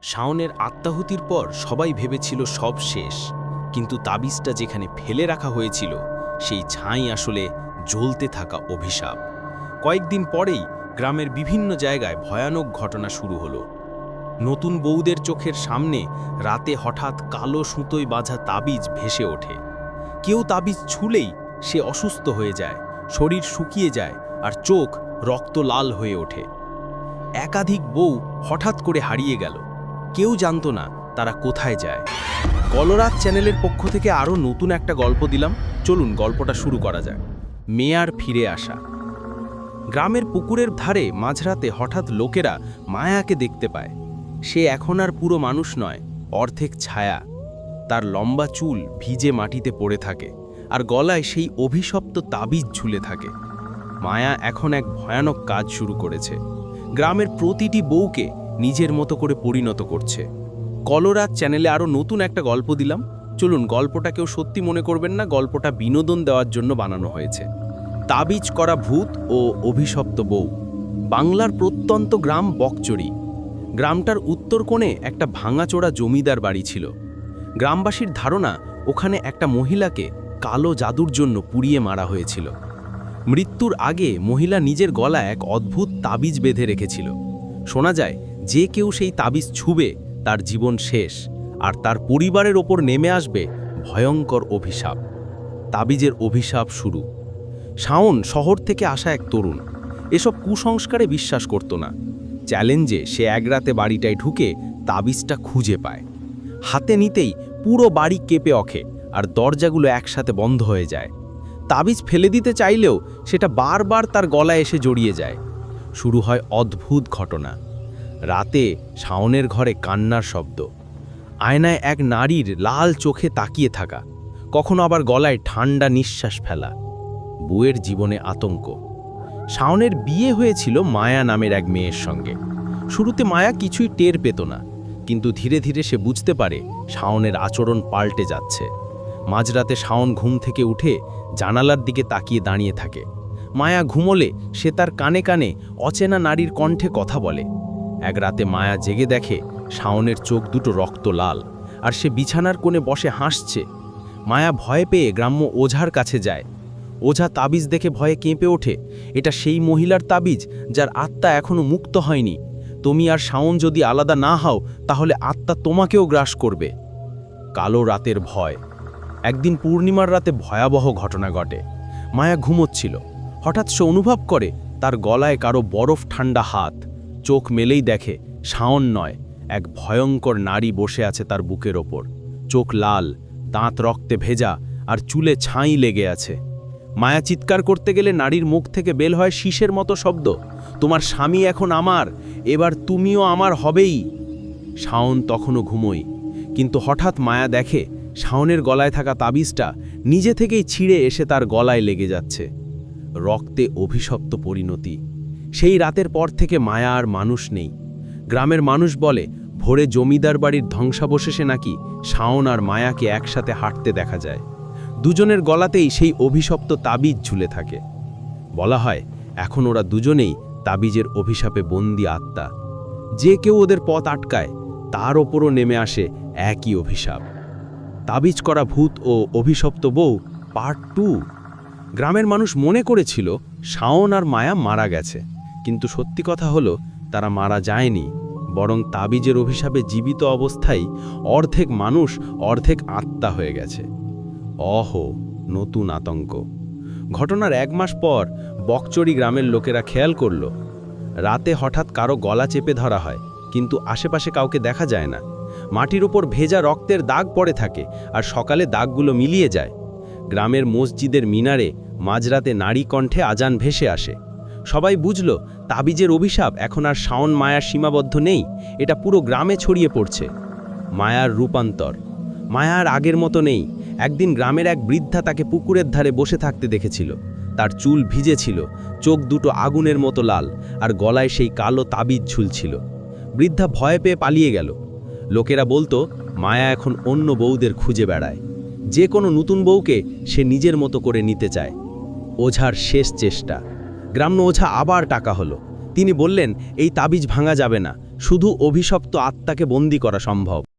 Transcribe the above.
শাওনের আত্মাহুতির পর সবাই ভেবেছিল সব শেষ, কিন্তু তাবিজটা যেখানে ফেলে রাখা হয়েছিল সেই ছাই আসলে জ্বলতে থাকা অভিশাপ। কয়েকদিন পরেই গ্রামের বিভিন্ন জায়গায় ভয়ানক ঘটনা শুরু হলো। নতুন বউদের চোখের সামনে রাতে হঠাৎ কালো সুতোয় বাঁধা তাবিজ ভেসে ওঠে। কেউ তাবিজ ছুলেই সে অসুস্থ হয়ে যায়, শরীর শুকিয়ে যায় আর চোখ রক্ত লাল হয়ে ওঠে। একাধিক বউ হঠাৎ করে হারিয়ে গেল, কেউ জানতো না তারা কোথায় যায়। কলরাত চ্যানেলের পক্ষ থেকে আরও নতুন একটা গল্প দিলাম, চলুন গল্পটা শুরু করা যায়। মেয়ার ফিরে আসা। গ্রামের পুকুরের ধারে মাঝরাতে হঠাৎ লোকেরা মায়াকে দেখতে পায়। সে এখন আর পুরো মানুষ নয়, অর্ধেক ছায়া। তার লম্বা চুল ভিজে মাটিতে পড়ে থাকে আর গলায় সেই অভিশপ্ত তাবিজ ঝুলে থাকে। মায়া এখন এক ভয়ানক কাজ শুরু করেছে, গ্রামের প্রতিটি বউকে নিজের মতো করে পরিণত করছে। কলরাত চ্যানেলে আরও নতুন একটা গল্প দিলাম, চলুন গল্পটা কেউ সত্যি মনে করবেন না, গল্পটা বিনোদন দেওয়ার জন্য বানানো হয়েছে। তাবিজ করা ভূত ও অভিশপ্ত বউ। বাংলার প্রত্যন্ত গ্রাম বকচড়ি। গ্রামটার উত্তর কোণে একটা ভাঙাচোরা জমিদার বাড়ি ছিল। গ্রামবাসীর ধারণা ওখানে একটা মহিলাকে কালো জাদুর জন্য পুড়িয়ে মারা হয়েছিল। মৃত্যুর আগে মহিলা নিজের গলায় এক অদ্ভুত তাবিজ বেঁধে রেখেছিল। শোনা যায় যে কেউ সেই তাবিজ ছুবে তার জীবন শেষ, আর তার পরিবারের ওপর নেমে আসবে ভয়ঙ্কর অভিশাপ। তাবিজের অভিশাপ শুরু। শাওন শহর থেকে আসা এক তরুণ, এসব কুসংস্কারে বিশ্বাস করত না। চ্যালেঞ্জে সে এক রাতে বাড়িটায় ঢুকে তাবিজটা খুঁজে পায়। হাতে নিতেই পুরো বাড়ি কেঁপে ওঠে আর দরজাগুলো একসাথে বন্ধ হয়ে যায়। তাবিজ ফেলে দিতে চাইলেও সেটা বারবার তার গলায় এসে জড়িয়ে যায়। শুরু হয় অদ্ভুত ঘটনা। রাতে শাওনের ঘরে কান্নার শব্দ, আয়নায় এক নারীর লাল চোখে তাকিয়ে থাকা, কখনো আবার গলায় ঠান্ডা নিঃশ্বাস ফেলা। বউয়ের জীবনে আতঙ্ক। শাওনের বিয়ে হয়েছিল মায়া নামের এক মেয়ের সঙ্গে। শুরুতে মায়া কিছুই টের পেত না, কিন্তু ধীরে ধীরে সে বুঝতে পারে শাওনের আচরণ পাল্টে যাচ্ছে। মাঝরাতে শাওন ঘুম থেকে উঠে জানালার দিকে তাকিয়ে দাঁড়িয়ে থাকে। মায়া ঘুমোলে সে তার কানে কানে অচেনা নারীর কণ্ঠে কথা বলে। এক রাতে মায়া জেগে দেখে শাওনের চোখ দুটো রক্ত লাল, আর সে বিছানার কোণে বসে হাসছে। মায়া ভয় পেয়ে গ্রাম্য ওঝার কাছে যায়। ওঝা তাবিজ দেখে ভয়ে কেঁপে ওঠে। এটা সেই মহিলার তাবিজ যার আত্মা এখনো মুক্ত হয়নি। তুমি আর শাওন যদি আলাদা না হও তাহলে আত্মা তোমাকেও গ্রাস করবে। কালো রাতের ভয়। একদিন পূর্ণিমার রাতে ভয়াবহ ঘটনা ঘটে। মায়া ঘুমোচ্ছিল, হঠাৎ সে অনুভব করে তার গলায় কারো বরফ ঠান্ডা হাত। চোখ মেলেই দেখে শাওন নয়, এক ভয়ঙ্কর নারী বসে আছে তার বুকের ওপর। চোখ লাল, দাঁত রক্তে ভেজা আর চুলে ছাই লেগে আছে। মায়া চিৎকার করতে গেলে নারীর মুখ থেকে বের হয় শীষের মতো শব্দ, তোমার স্বামী এখন আমার, এবার তুমিও আমার হবেই। শাওন তখনও ঘুমোয়, কিন্তু হঠাৎ মায়া দেখে শাওনের গলায় থাকা তাবিজটা নিজে থেকেই ছিঁড়ে এসে তার গলায় লেগে যাচ্ছে। রক্তে অভিশপ্ত পরিণতি। সেই রাতের পর থেকে মায়া আর মানুষ নেই। গ্রামের মানুষ বলে ভোরে জমিদার বাড়ির ধ্বংসাবশেষে নাকি শাওন আর মায়াকে একসাথে হাঁটতে দেখা যায়। দুজনের গলাতেই সেই অভিশপ্ত তাবিজ ঝুলে থাকে। বলা হয় এখন ওরা দুজনেই তাবিজের অভিশাপে বন্দি আত্মা। যে কেউ ওদের পথ আটকায় তার ওপরও নেমে আসে একই অভিশাপ। তাবিজ করা ভূত ও অভিশপ্ত বউ পার্ট 2। গ্রামের মানুষ মনে করেছিল শাওন আর মায়া মারা গেছে, কিন্তু সত্যি কথা হলো তারা মারা যায়নি, বরং তাবিজের অভিশাপে জীবিত অবস্থায় অর্ধেক মানুষ অর্ধেক আত্মা হয়ে গেছে। নতুন আতঙ্ক। ঘটনার 1 মাস পর বকচড়ি গ্রামের লোকেরা খেয়াল করল, রাতে হঠাৎ কারো গলা চেপে ধরা হয়, কিন্তু আশেপাশে কাউকে দেখা যায় না। মাটির উপর ভেজা রক্তের দাগ পড়ে থাকে, আর সকালে দাগগুলো মিলিয়ে যায়। গ্রামের মসজিদের মিনারে মাঝরাতে নারী কণ্ঠে আজান ভেসে আসে। সবাই বুঝল তাবিজের অভিশাপ এখন আর শাওন মায়ার সীমাবদ্ধ নেই, এটা পুরো গ্রামে ছড়িয়ে পড়ছে। মায়ার রূপান্তর। মায়া আর আগের মতো নেই। একদিন গ্রামের এক বৃদ্ধা তাকে পুকুরের ধারে বসে থাকতে দেখেছিল। তার চুল ভিজে ছিল, চোখ দুটো আগুনের মতো লাল, আর গলায় সেই কালো তাবিজ ঝুলছিল। বৃদ্ধা ভয় পেয়ে পালিয়ে গেল। লোকেরা বলতো মায়া এখন অন্য বউদের খুঁজে বেড়ায়। যে কোনো নতুন বউকে সে নিজের মতো করে নিতে চায়। ওঝার শেষ চেষ্টা। গ্রাম্য ওঝা আবার টাকা হলো। তিনি বললেন এই তাবিজ ভাঙা যাবে না, শুধু অভিশপ্ত আত্মাকে বন্দী করা সম্ভব।